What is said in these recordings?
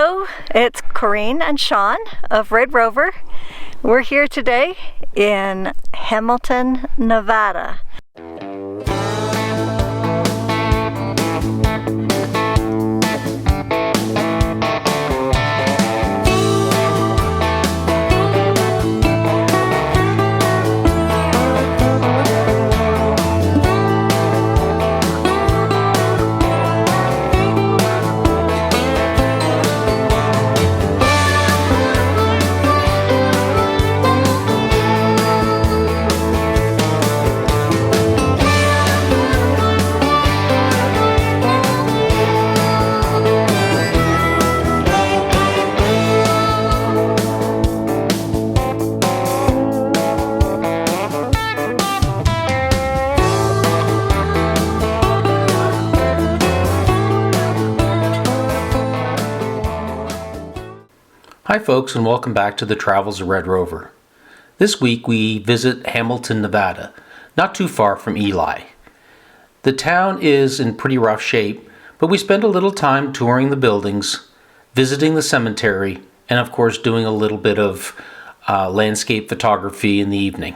Hello, it's Corinne and Shawn of Red Rover. We're here today in Hamilton, Nevada. Hi folks, and welcome back to the Travels of Red Rover. This week we visit Hamilton, Nevada, not too far from Ely. The town is in pretty rough shape, but we spend a little time touring the buildings, visiting the cemetery, and of course doing a little bit of landscape photography in the evening.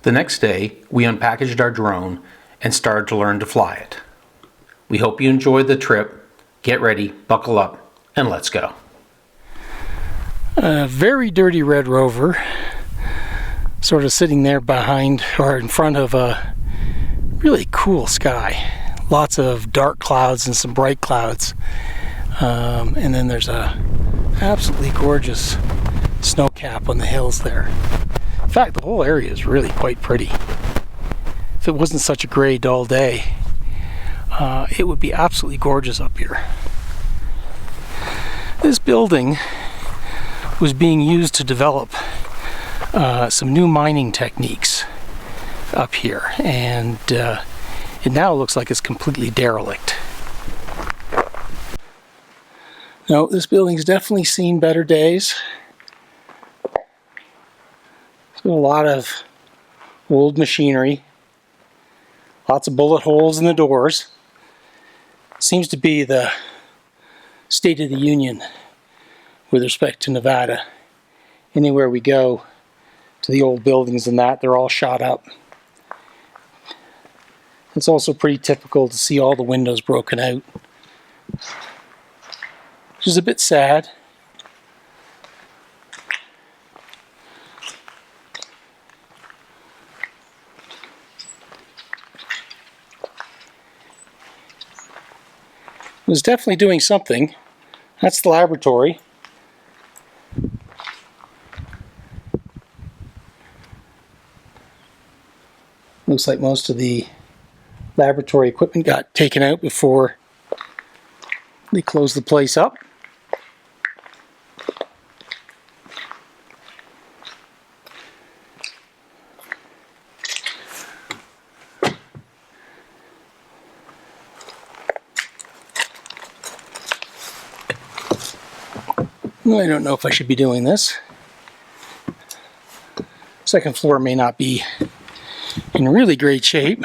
The next day, we unpackaged our drone and started to learn to fly it. We hope you enjoyed the trip. Get ready, buckle up, and let's go. A very dirty Red Rover, sort of sitting there behind or in front of a really cool sky. Lots of dark clouds and some bright clouds. And then there's a absolutely gorgeous snow cap on the hills there. In fact, the whole area is really quite pretty. If it wasn't such a gray, dull day, it would be absolutely gorgeous up here. This building was being used to develop some new mining techniques up here, and it now looks like it's completely derelict. No, this building's definitely seen better days. There's been a lot of old machinery, lots of bullet holes in the doors. Seems to be the State of the Union with respect to Nevada. Anywhere we go to the old buildings and that, they're all shot up. It's also pretty typical to see all the windows broken out, which is a bit sad. It was definitely doing something. That's the laboratory. Looks like most of the laboratory equipment got taken out before they closed the place up. I don't know if I should be doing this. Second floor may not be in really great shape.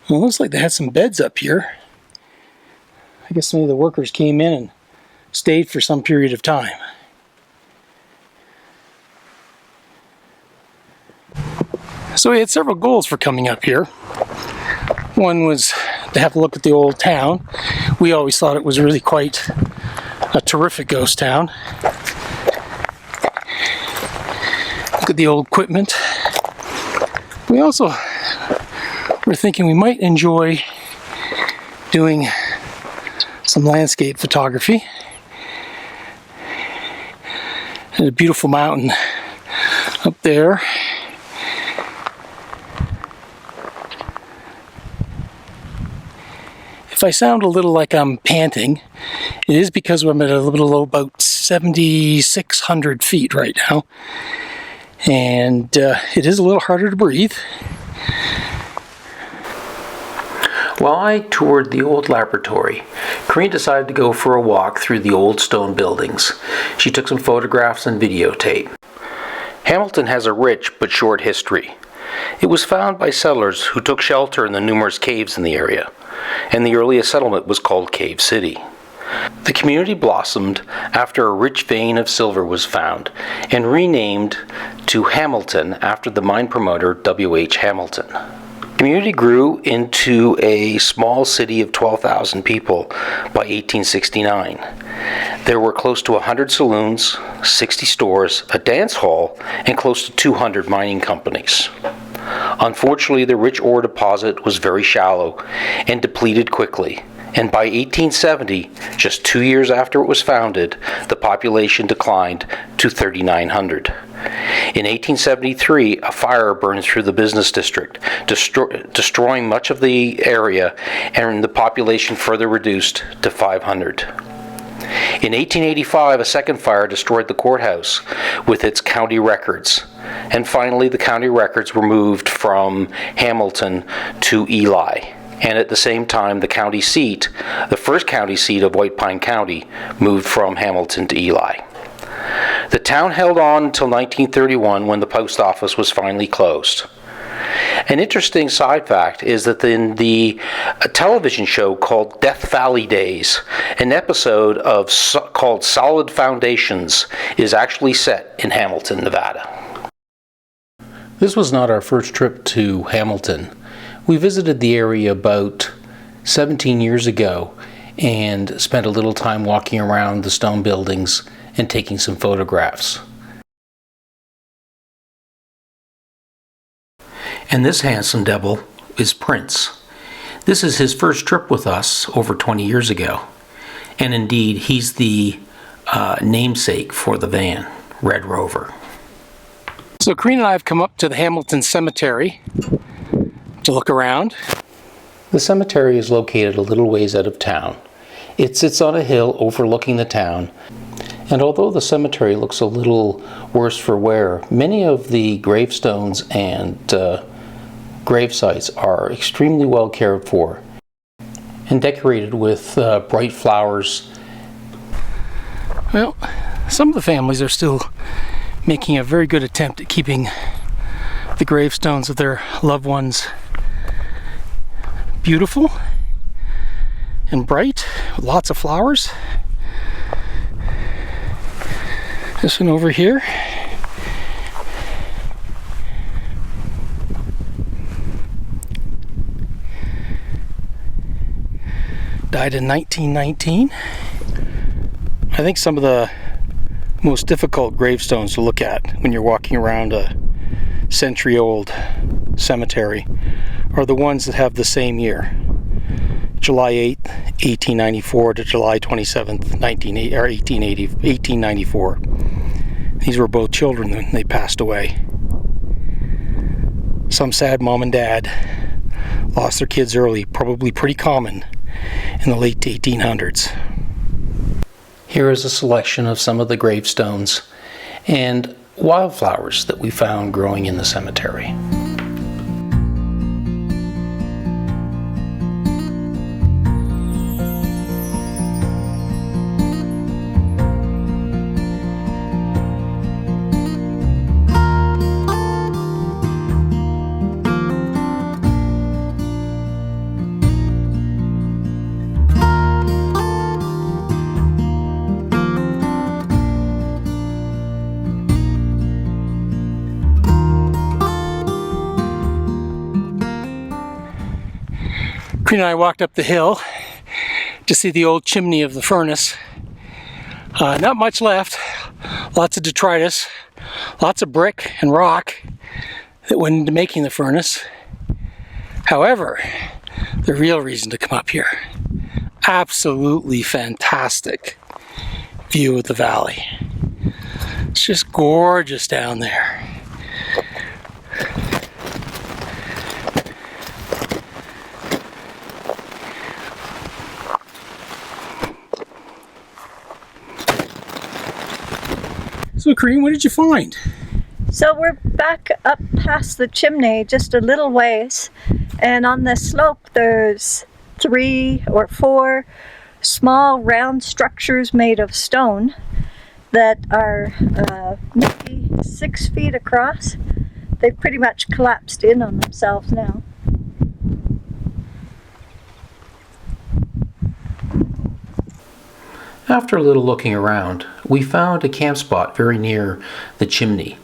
Well, it looks like they had some beds up here. I guess some of the workers came in and stayed for some period of time. So we had several goals for coming up here. One was to have a look at the old town. We always thought it was really quite a terrific ghost town. Look at the old equipment. We also were thinking we might enjoy doing some landscape photography. There's a beautiful mountain up there. If I sound a little like I'm panting, it is because I'm at a little low, about 7,600 feet right now. And it is a little harder to breathe. While I toured the old laboratory, Corinne decided to go for a walk through the old stone buildings. She took some photographs and videotape. Hamilton has a rich but short history. It was found by settlers who took shelter in the numerous caves in the area, and the earliest settlement was called Cave City. The community blossomed after a rich vein of silver was found and renamed to Hamilton after the mine promoter W.H. Hamilton. The community grew into a small city of 12,000 people by 1869. There were close to 100 saloons, 60 stores, a dance hall, and close to 200 mining companies. Unfortunately, the rich ore deposit was very shallow and depleted quickly, and by 1870, just 2 years after it was founded, the population declined to 3,900. In 1873, a fire burned through the business district, destroying much of the area, and the population further reduced to 500. In 1885, a second fire destroyed the courthouse with its county records. And finally, the county records were moved from Hamilton to Ely. And at the same time, the county seat, the first county seat of White Pine County, moved from Hamilton to Ely. The town held on until 1931 when the post office was finally closed. An interesting side fact is that in the television show called Death Valley Days, an episode called Solid Foundations is actually set in Hamilton, Nevada. This was not our first trip to Hamilton. We visited the area about 17 years ago and spent a little time walking around the stone buildings and taking some photographs. And this handsome devil is Prince. This is his first trip with us over 20 years ago. And indeed, he's the namesake for the van, Red Rover. So Corinne and I have come up to the Hamilton Cemetery to look around. The cemetery is located a little ways out of town. It sits on a hill overlooking the town. And although the cemetery looks a little worse for wear, many of the gravestones and grave sites are extremely well cared for and decorated with bright flowers. Well, some of the families are still making a very good attempt at keeping the gravestones of their loved ones beautiful and bright with lots of flowers. This one over here. Died in 1919. I think some of the most difficult gravestones to look at when you're walking around a century-old cemetery are the ones that have the same year. July 8th, 1894 to July 27th, 1894. These were both children when they passed away. Some sad mom and dad lost their kids early, probably pretty common in the late 1800s. Here is a selection of some of the gravestones and wildflowers that we found growing in the cemetery. Corinne and I walked up the hill to see the old chimney of the furnace. Not much left, lots of detritus, lots of brick and rock that went into making the furnace. However, the real reason to come up here, absolutely fantastic view of the valley. It's just gorgeous down there. So Corinne, what did you find? So we're back up past the chimney just a little ways, and on the slope there's 3 or 4 small round structures made of stone that are maybe 6 feet across. they've pretty much collapsed in on themselves now. After a little looking around, we found a camp spot very near the chimney,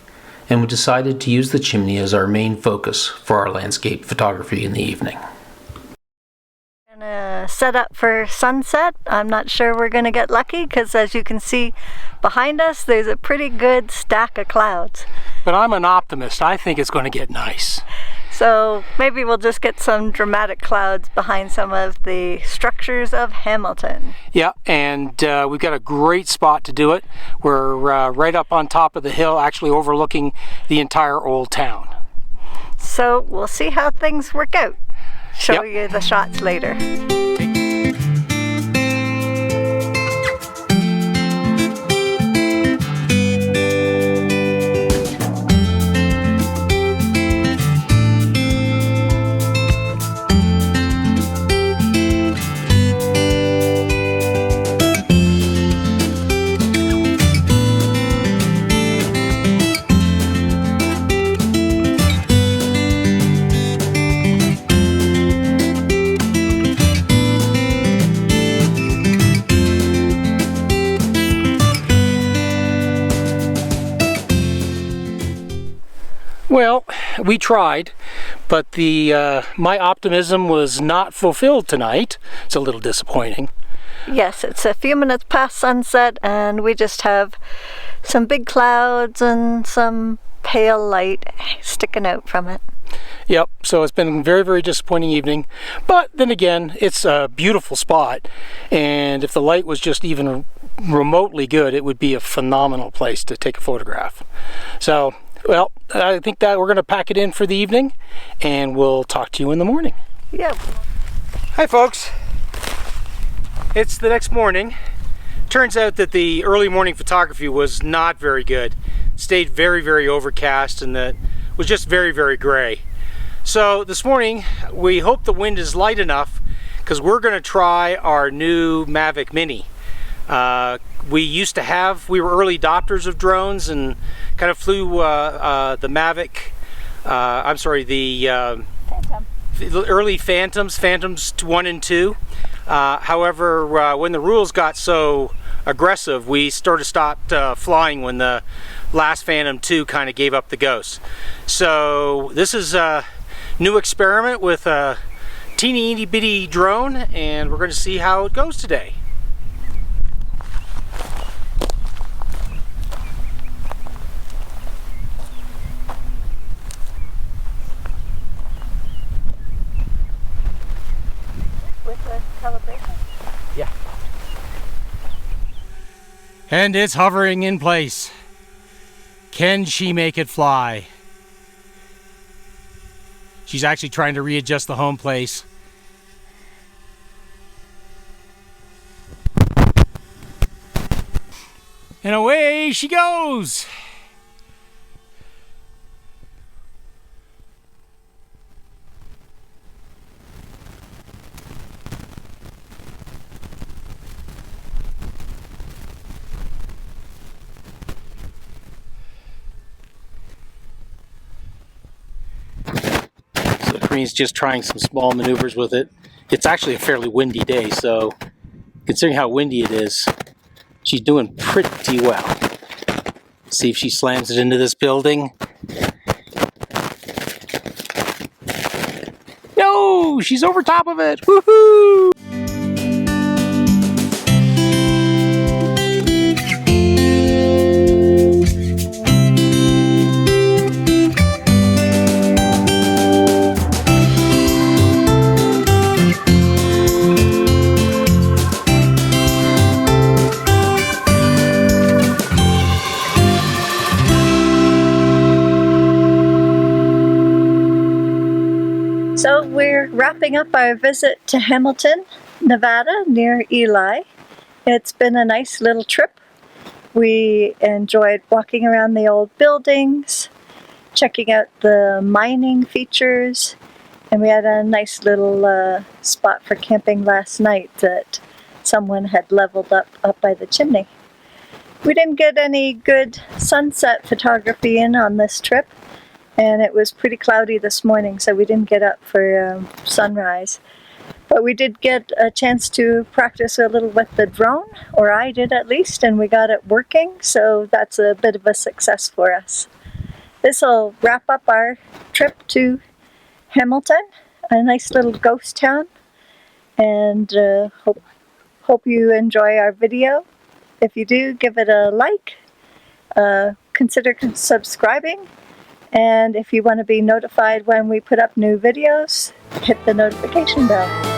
and we decided to use the chimney as our main focus for our landscape photography in the evening. Gonna set up for sunset. I'm not sure we're gonna get lucky because, as you can see behind us, there's a pretty good stack of clouds. But I'm an optimist. I think it's going to get nice. So maybe we'll just get some dramatic clouds behind some of the structures of Hamilton. Yeah, and we've got a great spot to do it. We're right up on top of the hill, actually overlooking the entire old town. So we'll see how things work out. Show you the shots later. Well, we tried, but my optimism was not fulfilled tonight. It's a little disappointing. Yes, it's a few minutes past sunset and we just have some big clouds and some pale light sticking out from it. Yep, so it's been a very, very disappointing evening. But then again, it's a beautiful spot, and if the light was just even remotely good, it would be a phenomenal place to take a photograph. So, well, I think that we're going to pack it in for the evening, and we'll talk to you in the morning. Yep. Hi folks, it's the next morning. Turns out that the early morning photography was not very good. Stayed very, very overcast, and that was just very, very gray. So this morning we hope the wind is light enough because we're going to try our new Mavic Mini. We were early adopters of drones and kind of flew the Mavic, the early Phantoms 1 and 2. However, when the rules got so aggressive, we stopped flying when the last Phantom 2 kind of gave up the ghost. So this is a new experiment with a teeny itty bitty drone, and we're going to see how it goes today. With the calibration? Yeah. And it's hovering in place. Can she make it fly? She's actually trying to readjust the home place. And away she goes! Corinne's just trying some small maneuvers with it. It's actually a fairly windy day, so considering how windy it is, she's doing pretty well. See if she slams it into this building. No, she's over top of it. Woohoo! So we're wrapping up our visit to Hamilton, Nevada, near Ely. It's been a nice little trip. We enjoyed walking around the old buildings, checking out the mining features, and we had a nice little spot for camping last night that someone had leveled up by the chimney. We didn't get any good sunset photography in on this trip, and it was pretty cloudy this morning, so we didn't get up for sunrise. But we did get a chance to practice a little with the drone, or I did at least, and we got it working, so that's a bit of a success for us. This will wrap up our trip to Hamilton, a nice little ghost town, and hope you enjoy our video. If you do, give it a like, consider subscribing, and if you want to be notified when we put up new videos, hit the notification bell.